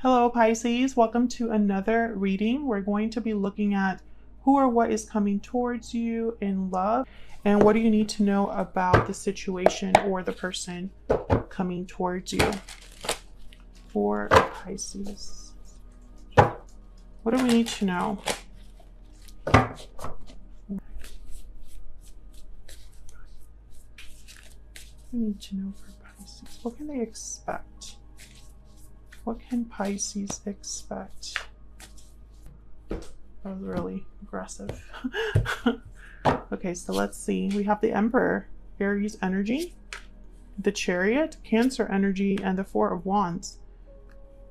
Hello Pisces, welcome to another reading. We're going to be looking at who or what is coming towards you in love and what do you need to know about the situation or the person coming towards you. For Pisces, what do we need to know? We need to know for Pisces. What can they expect? What can Pisces expect? That was really aggressive. Okay, so let's see. We have the Emperor, Aries energy, the Chariot, Cancer energy, and the Four of Wands.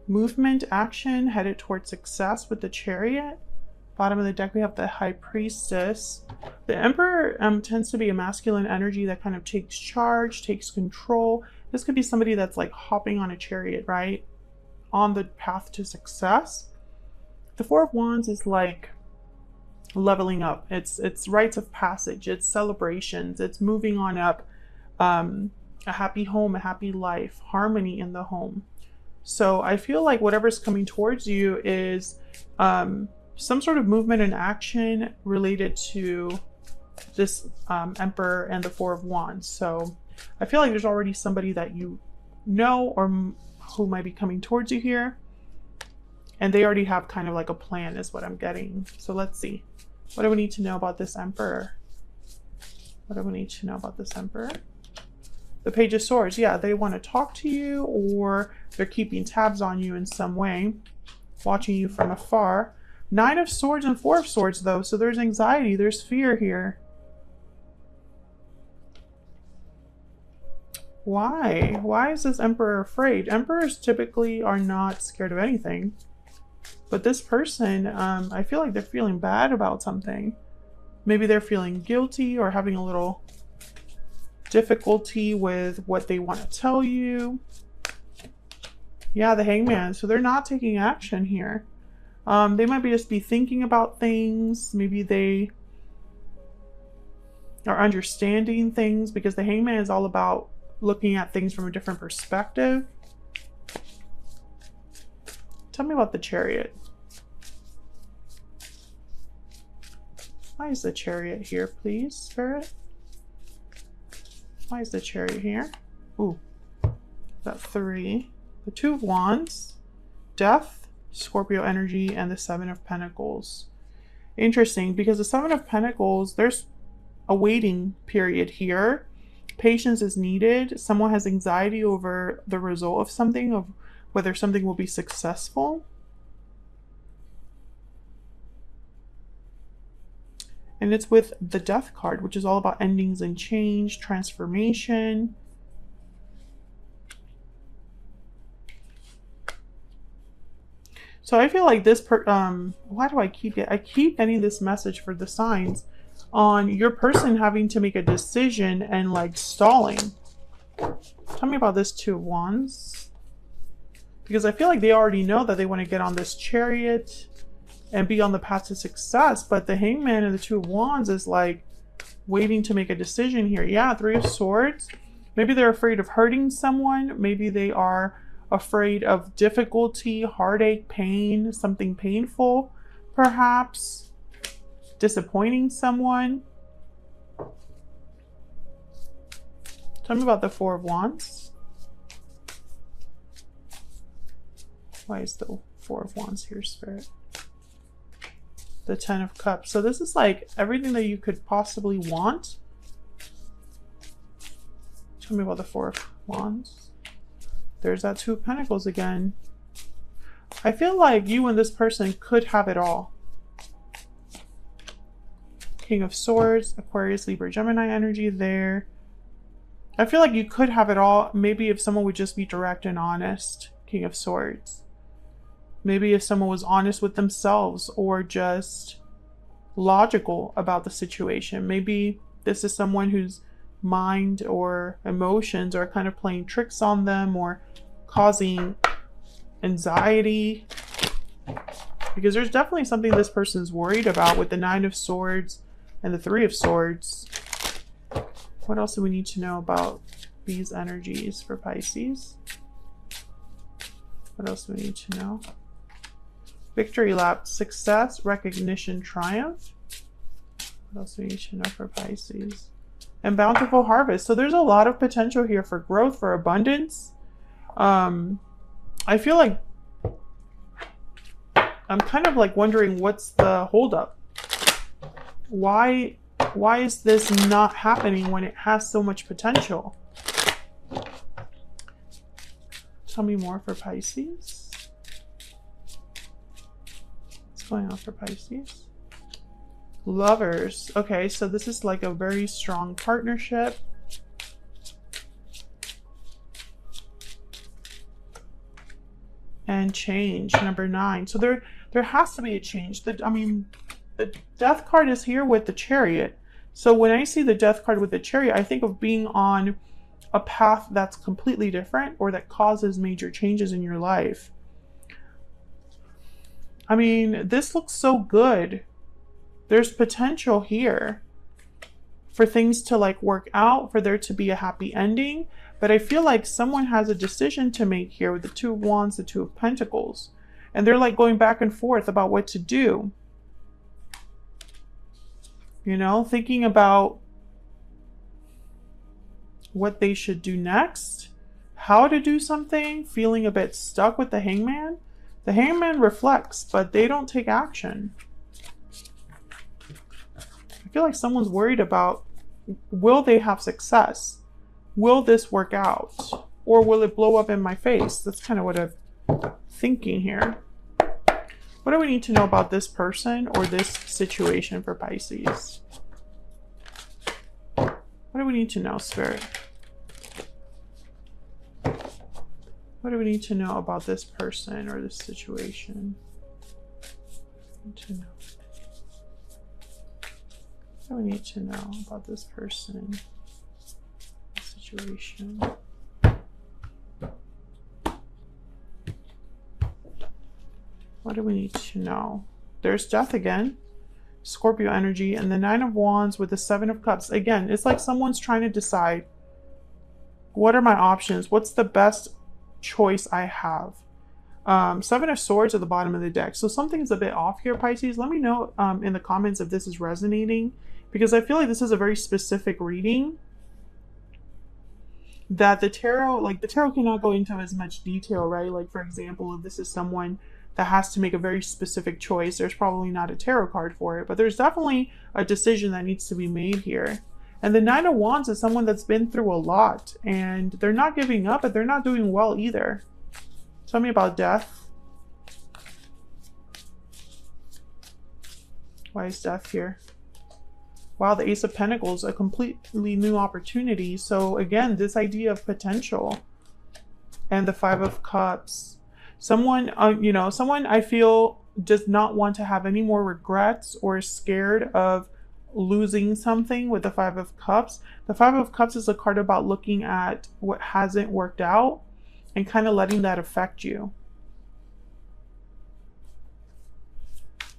Movement, action, headed towards success with the Chariot. Bottom of the deck, we have the High Priestess. The Emperor tends to be a masculine energy that kind of takes charge, takes control. This could be somebody that's like hopping on a chariot, right? On the path to success. The Four of Wands is like leveling up. It's rites of passage. It's celebrations. It's moving on up. A happy home, a happy life, harmony in the home. So I feel like whatever's coming towards you is some sort of movement and action related to this Emperor and the Four of Wands. So I feel like there's already somebody that you know or who might be coming towards you here, and they already have kind of like a plan is what I'm getting. So let's see, what do we need to know about this Emperor? What do we need to know about this Emperor? The Page of Swords. Yeah, they want to talk to you, or they're keeping tabs on you in some way, watching you from afar. Nine of Swords and Four of Swords though, so there's anxiety, there's fear here. Why is this Emperor afraid? Emperors typically are not scared of anything. But this person, I feel like they're feeling bad about something. Maybe they're feeling guilty or having a little difficulty with what they want to tell you. Yeah, the Hangman. So they're not taking action here. They might just be thinking about things. Maybe they are understanding things, because the Hangman is all about looking at things from a different perspective. Tell me about the Chariot. Why is the Chariot here, please, Spirit? Why is the Chariot here? Ooh, got three. The Two of Wands, Death, Scorpio energy, and the Seven of Pentacles. Interesting, because the Seven of Pentacles, there's a waiting period here. Patience is needed. Someone has anxiety over the result of something, of whether something will be successful. And it's with the Death card, which is all about endings and change, transformation. So I feel like this why do I keep getting this message for the signs on your person having to make a decision and like stalling. Tell me about this Two of Wands, because I feel like they already know that they want to get on this Chariot and be on the path to success, but the Hangman and the Two of Wands is like waiting to make a decision here. Yeah, Three of Swords. Maybe they're afraid of hurting someone. Maybe they are afraid of difficulty, heartache, pain, something painful, perhaps disappointing someone. Tell me about the Four of Wands. Why is the Four of Wands here, Spirit? The Ten of Cups. So this is like everything that you could possibly want. Tell me about the Four of Wands. There's that Two of Pentacles again. I feel like you and this person could have it all. King of Swords, Aquarius, Libra, Gemini energy there. I feel like you could have it all. Maybe if someone would just be direct and honest. King of Swords. Maybe if someone was honest with themselves or just logical about the situation. Maybe this is someone whose mind or emotions are kind of playing tricks on them or causing anxiety. Because there's definitely something this person's worried about with the Nine of Swords and the Three of Swords. What else do we need to know about these energies for Pisces? What else do we need to know? Victory lap, success, recognition, triumph. What else do we need to know for Pisces? And bountiful harvest. So there's a lot of potential here for growth, for abundance. I feel like I'm kind of like wondering what's the holdup. Why is this not happening when it has so much potential? Tell me more for Pisces. What's going on for Pisces? Lovers. Okay, so this is like a very strong partnership. And change, number 9. So there has to be a change. I mean, the Death card is here with the Chariot. So when I see the Death card with the Chariot, I think of being on a path that's completely different or that causes major changes in your life. I mean, this looks so good. There's potential here for things to like work out, for there to be a happy ending. But I feel like someone has a decision to make here with the Two of Wands, the Two of Pentacles. And they're like going back and forth about what to do. You know, thinking about what they should do next, how to do something, feeling a bit stuck with the Hangman. The Hangman reflects, but they don't take action. I feel like someone's worried about, will they have success? Will this work out? Or will it blow up in my face? That's kind of what I'm thinking here. What do we need to know about this person or this situation for Pisces? What do we need to know, Spirit? What do we need to know about this person or this situation? Need to know. What do we need to know about this person, this situation? What do we need to know? There's Death again, Scorpio energy, and the Nine of Wands with the Seven of Cups. Again, it's like someone's trying to decide, what are my options? What's the best choice I have? Seven of Swords at the bottom of the deck. So something's a bit off here, Pisces. Let me know in the comments if this is resonating, because I feel like this is a very specific reading that the tarot cannot go into as much detail, right? Like, for example, if this is someone that has to make a very specific choice, there's probably not a tarot card for it, but there's definitely a decision that needs to be made here. And the Nine of Wands is someone that's been through a lot, and they're not giving up, but they're not doing well either. Tell me about Death. Why is Death here? Wow, the Ace of Pentacles, a completely new opportunity. So again, this idea of potential. And the Five of Cups. Someone, someone I feel does not want to have any more regrets or is scared of losing something with the Five of Cups. The Five of Cups is a card about looking at what hasn't worked out and kind of letting that affect you.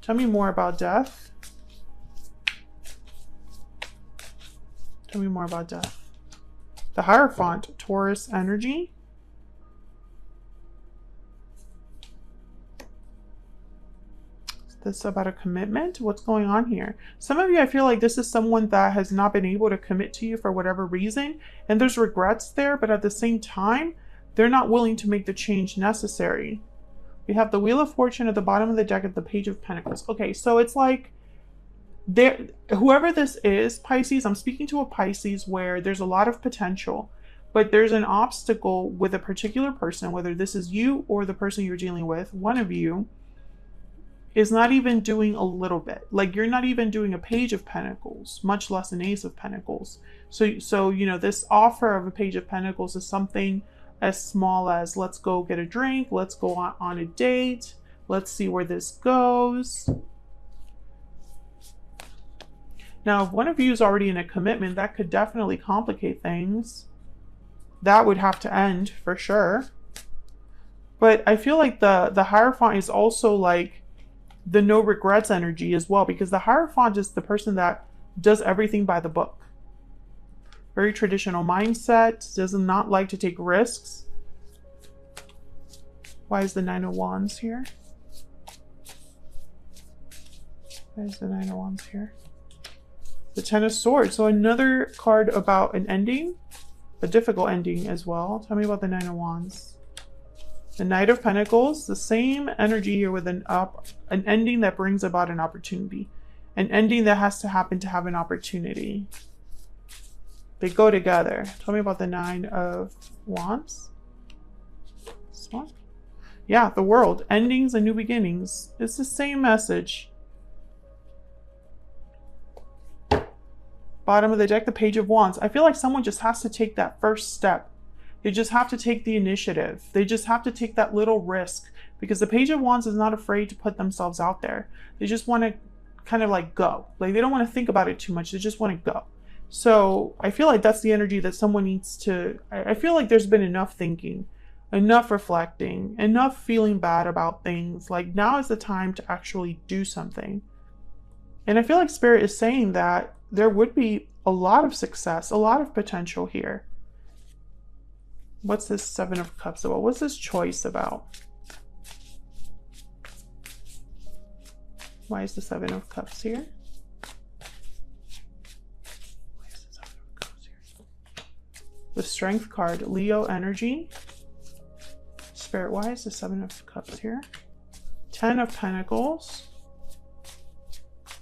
Tell me more about Death. Tell me more about Death. The Hierophant, Taurus energy. Is this about a commitment? What's going on here? Some of you, I feel like this is someone that has not been able to commit to you for whatever reason, and there's regrets there, but at the same time, they're not willing to make the change necessary. We have the Wheel of Fortune at the bottom of the deck at the Page of Pentacles. Okay, so it's like, whoever this is, Pisces, I'm speaking to a Pisces where there's a lot of potential, but there's an obstacle with a particular person, whether this is you or the person you're dealing with. One of you is not even doing a little bit. Like, you're not even doing a Page of Pentacles, much less an Ace of Pentacles. So you know, this offer of a Page of Pentacles is something as small as, let's go get a drink, let's go on a date, let's see where this goes. Now, if one of you is already in a commitment, that could definitely complicate things. That would have to end for sure. But I feel like the Hierophant is also like the no regrets energy as well, because the Hierophant is the person that does everything by the book. Very traditional mindset, does not like to take risks. Why is the Nine of Wands here? Why is the Nine of Wands here? The Ten of Swords. So another card about an ending, a difficult ending as well. Tell me about the Nine of Wands. The Knight of Pentacles, the same energy here with an ending that brings about an opportunity. An ending that has to happen to have an opportunity. They go together. Tell me about the Nine of Wands. This one? Yeah, the World. Endings and new beginnings. It's the same message. Bottom of the deck, the Page of Wands. I feel like someone just has to take that first step. They just have to take the initiative. They just have to take that little risk, because the Page of Wands is not afraid to put themselves out there. They just want to kind of like go. Like they don't want to think about it too much. They just want to go. So I feel like that's the energy that someone needs to, I feel like there's been enough thinking, enough reflecting, enough feeling bad about things. Like now is the time to actually do something. And I feel like Spirit is saying that there would be a lot of success, a lot of potential here. What's this Seven of Cups about? What's this choice about? Why is the Seven of Cups here? Why is the Seven of Cups here? The Strength card, Leo energy. Spirit, why is the Seven of Cups here? Ten of Pentacles.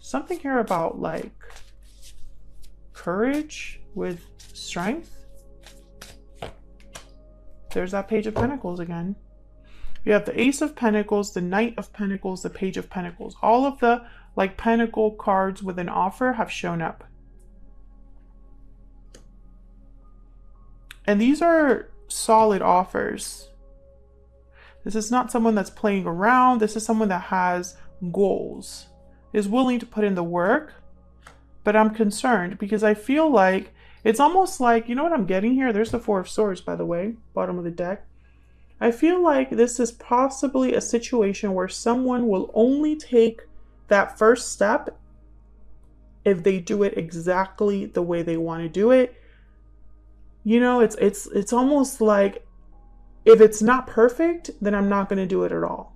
Something here about like courage with strength. There's that Page of Pentacles again. You have the Ace of Pentacles, the Knight of Pentacles, the Page of Pentacles. All of the like pentacle cards with an offer have shown up. And these are solid offers. This is not someone that's playing around. This is someone that has goals, is willing to put in the work. But I'm concerned because I feel like it's almost like, you know what I'm getting here? There's the Four of Swords, by the way, bottom of the deck. I feel like this is possibly a situation where someone will only take that first step if they do it exactly the way they want to do it. You know, it's almost like if it's not perfect, then I'm not going to do it at all.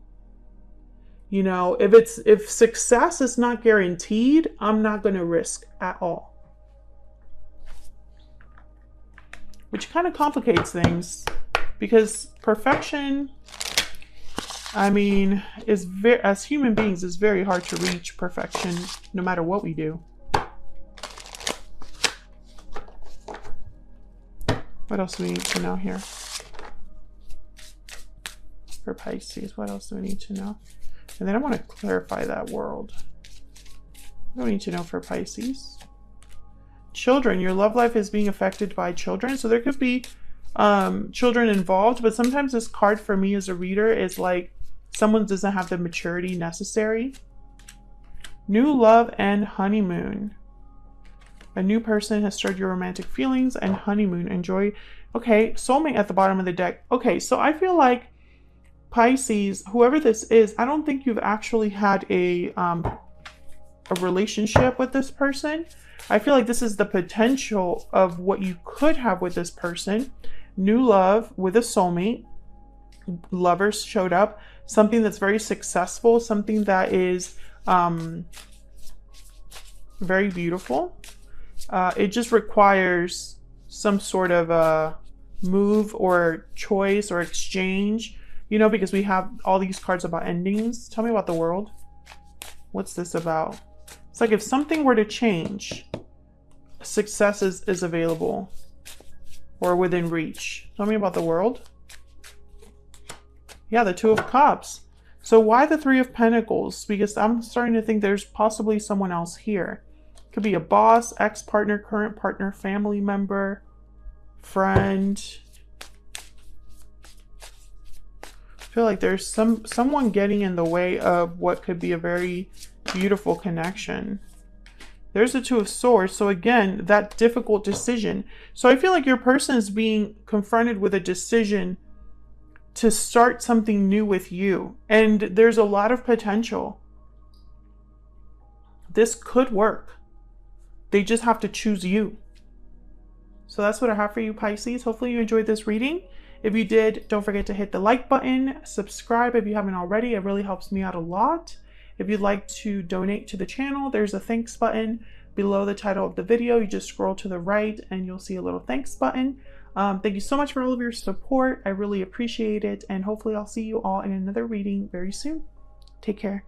You know, if success is not guaranteed, I'm not going to risk at all. Which kind of complicates things, because perfection, I mean, is as human beings, is very hard to reach perfection no matter what we do. What else do we need to know here? For Pisces, what else do we need to know? And then I want to clarify that World. What do we need to know for Pisces? Children, your love life is being affected by children. So there could be children involved, but sometimes this card for me as a reader is like someone doesn't have the maturity necessary. New love and honeymoon. A new person has stirred your romantic feelings and honeymoon. Enjoy. Okay, soulmate at the bottom of the deck. Okay, so I feel like Pisces, whoever this is, I don't think you've actually had a relationship with this person. I feel like this is the potential of what you could have with this person. New love with a soulmate. Lovers showed up. Something that's very successful. Something that is very beautiful. It just requires some sort of a move or choice or exchange. You know, because we have all these cards about endings. Tell me about the World. What's this about? It's like if something were to change, success is available or within reach. Tell me about the World. Yeah, the Two of Cups. So why the Three of Pentacles? Because I'm starting to think there's possibly someone else here. Could be a boss, ex-partner, current partner, family member, friend. I feel like there's someone getting in the way of what could be a very beautiful connection. There's the Two of Swords. So again, that difficult decision. So I feel like your person is being confronted with a decision to start something new with you. And there's a lot of potential. This could work. They just have to choose you. So that's what I have for you, Pisces. Hopefully you enjoyed this reading. If you did, don't forget to hit the like button, subscribe if you haven't already. It really helps me out a lot. If you'd like to donate to the channel, there's a thanks button below the title of the video. You just scroll to the right and you'll see a little thanks button. Thank you so much for all of your support. I really appreciate it. And hopefully I'll see you all in another reading very soon. Take care.